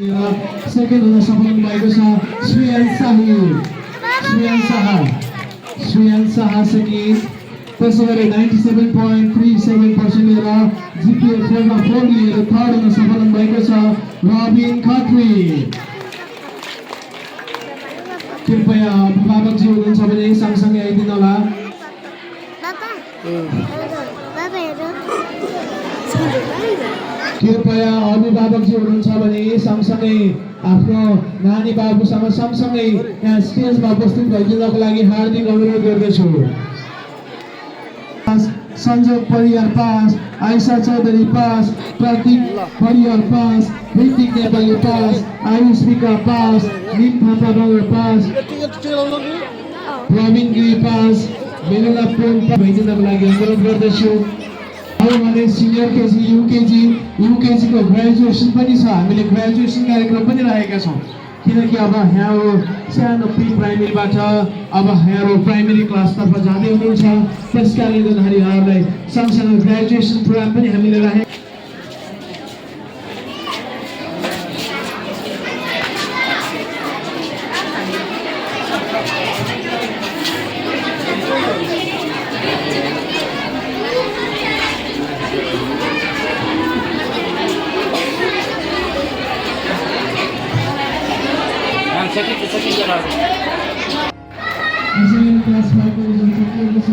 Second हुन सफल हुनुभएको छ श्रेयान शाह सेकेन्ड। त्यसै गरी 97.37% लिएर जिपिए 4 लिएर थर्ड हुन सफल हुनुभएको छ रबिन खत्री। कृपया अभिभावकजी हुनुहुन्छ भने सँगसँगै आइदिनु होला। कृपया अभिभावकजी हुनुहुन्छ भने सँगसँगै आफ्नो नानी बाबुसँग सँगसँगै यहाँ स्टेजमा उपस्थित भइदिनको लागि हार्दिक अनुरोध गर्दछु। संजोग परियार पास, आइसा चौधरी पास, प्रतीक परियार पास, ऋतिक नेपाली पास, आयुष विका पास, निम थापा मगर पास, प्रवीण गिरी पास, मेनुला पोन भइदिनको लागि अनुरोध गर्दछु। अब भने सिनियर केजी युकेजी को ग्रेजुएसन पनि छ। हामीले ग्रेजुएसन कार्यक्रम पनि राखेका छौँ किनकि अब यहाँहरू सानो प्री प्राइमेरीबाट अब यहाँहरू प्राइमेरी क्लासतर्फ जाँदै हुनुहुन्छ। त्यस कारणले गर्दाखेरि यहाँहरूलाई सँगसँगै ग्रेजुएसन प्रोग्राम पनि हामीले राखेका क्लास 5 को रिजल्ट सकिएको छ।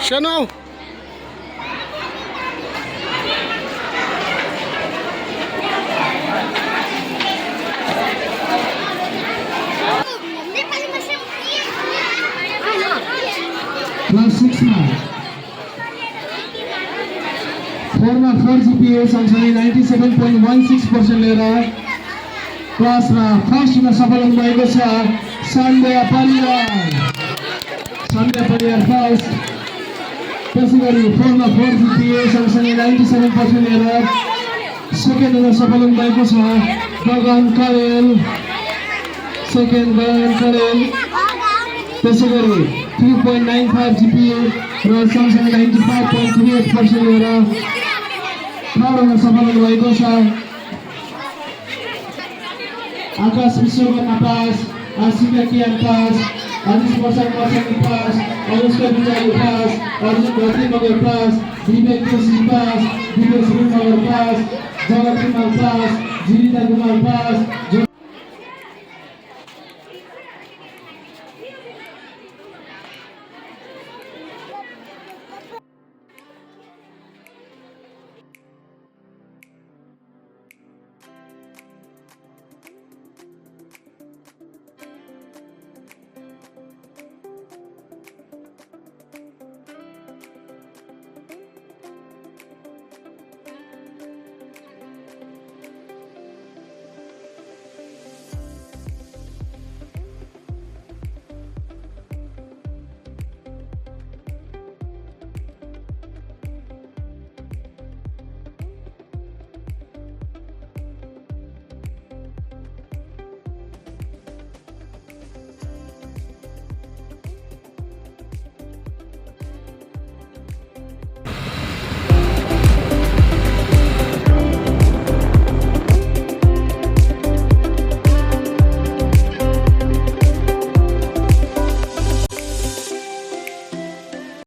Channel. क्लास 6 मा 4 मा 4 GPA सँगसँगै 97.16% लिएर क्लासमा फर्स्ट हुन सफल हुनुभएको छ सन्ध्या परियार फर्स्ट। त्यसै गरी 4 मा 4 GPA सँगसँगै 97% लिएर सेकेन्ड हुन सफल हुनुभएको छ गगन करेल सेकेन्ड। त्यसै गरी 3.95 GPA र सँगसँगै 95.38% लिएर थर्ड हुन सफल हुनुभएको छ आकाश विश्वकर्मा पास, आशिका कियान पास, अनिश प्रसाद मर्सानी पास, अनुष्का विचारी pass, Arjun घत्री Magar pass, Vivek Joshi pass, Dipesh Magar pass, जगत कुमार पास, जीविता कुमार पास।